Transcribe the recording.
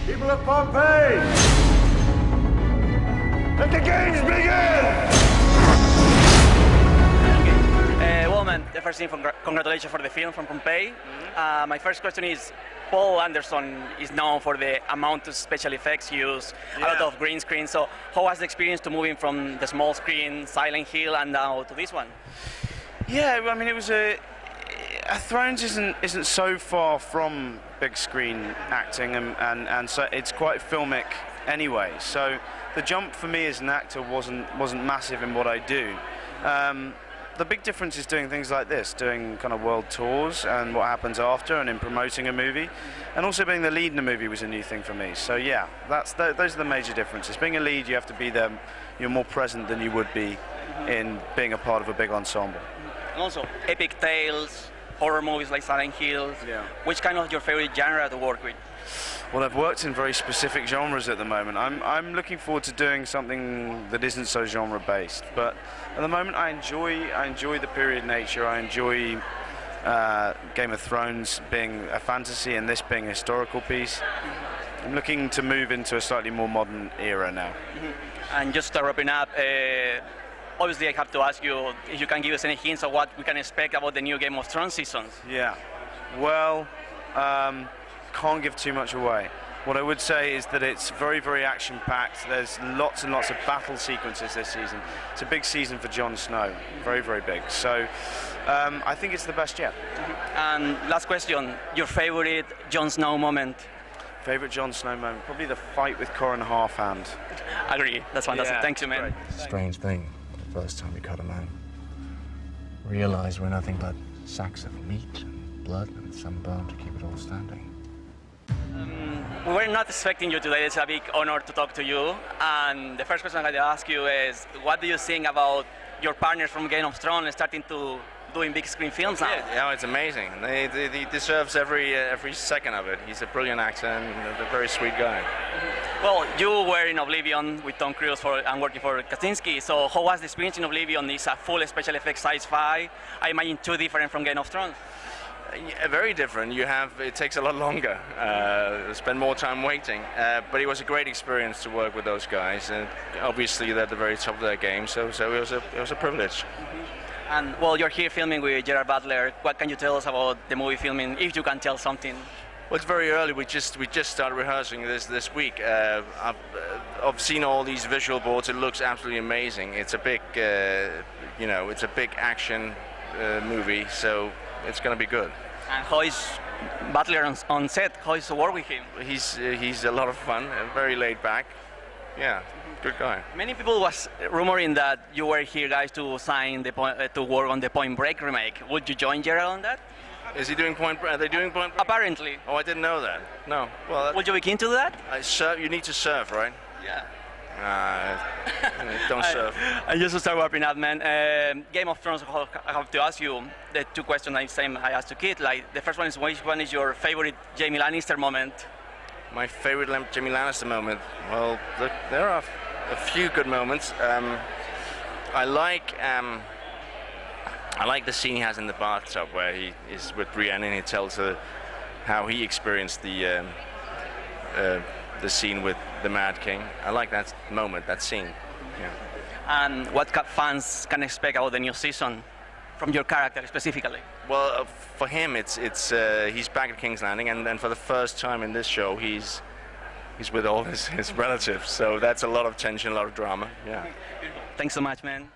People of Pompeii, let the games begin! Well, man, the first thing, congratulations for the film from Pompeii. My first question is, Paul Anderson is known for the amount of special effects used, a lot of green screen. So how was the experience to moving from the small screen, Silent Hill, and now to this one? Yeah, I mean, it was Thrones isn't so far from big screen acting, and so it's quite filmic anyway. So the jump for me as an actor wasn't massive in what I do. The big difference is doing things like this, doing kind of world tours and what happens after, and in promoting a movie, and also being the lead in a movie was a new thing for me. So yeah, those are the major differences. Being a lead, you have to be there, you're more present than you would be in being a part of a big ensemble. And also, epic tales, horror movies like Silent Hill. Yeah. Which kind of your favorite genre to work with? Well, I've worked in very specific genres at the moment. I'm looking forward to doing something that isn't so genre-based. But at the moment, I enjoy the period nature. I enjoy Game of Thrones being a fantasy and this being a historical piece. I'm looking to move into a slightly more modern era now. And just wrapping up, obviously I have to ask you if you can give us any hints of what we can expect about the new Game of Thrones seasons. Yeah. Well, can't give too much away. What I would say is that it's very, very action-packed. There's lots and lots of battle sequences this season. It's a big season for Jon Snow, very, very big. So I think it's the best yet. And last question, your favorite Jon Snow moment? Favorite Jon Snow moment? Probably the fight with Corin Halfhand. Agree, that's fantastic. Yeah, thanks you, man. Great. Strange thing, the first time you cut a man. Realize we're nothing but sacks of meat and blood and some bone to keep it all standing. We were not expecting you today. It's a big honor to talk to you. And the first question I'm going to ask you is, what do you think about your partners from Game of Thrones starting to doing big screen films now? Yeah, it's amazing. He deserves every second of it. He's a brilliant actor and a very sweet guy. Well, you were in Oblivion with Tom Cruise and working for Kaczynski. So how was the experience in Oblivion? It's a full special effects sci-fi. I imagine too different from Game of Thrones. Yeah, very different. It takes a lot longer. Spend more time waiting. But it was a great experience to work with those guys. And obviously, they're at the very top of their game. So it was a privilege. And well, you're here filming with Gerard Butler. What can you tell us about the movie filming, if you can tell something? Well, it's very early. We just started rehearsing this week. I've seen all these visual boards. It looks absolutely amazing. It's a big, it's a big action movie. So it's going to be good. And how is Butler on set? How is the work with him? He's a lot of fun, very laid back. Yeah, good guy. Many people was rumoring that you were here, guys, to sign to work on the Point Break remake. Would you join Gerald on that? Is he doing Point Break? Are they doing Point Break? Apparently. Oh, I didn't know that. No. Well, would you be keen to do that? You need to surf, right? Yeah. Don't serve. And just to start wrapping up, man, Game of Thrones, I have to ask you the two questions I asked to Kit. Like, the first one is, which one is your favorite Jaime Lannister moment? My favorite Jaime Lannister moment? Well, there are a few good moments. I like the scene he has in the bathtub where he is with Brienne and he tells her how he experienced the scene with the Mad King. I like that moment, that scene. Yeah. And what fans can expect about the new season from your character specifically? Well, for him, it's he's back at King's Landing, and for the first time in this show, he's with all his relatives. So that's a lot of tension, a lot of drama. Yeah. Thanks so much, man.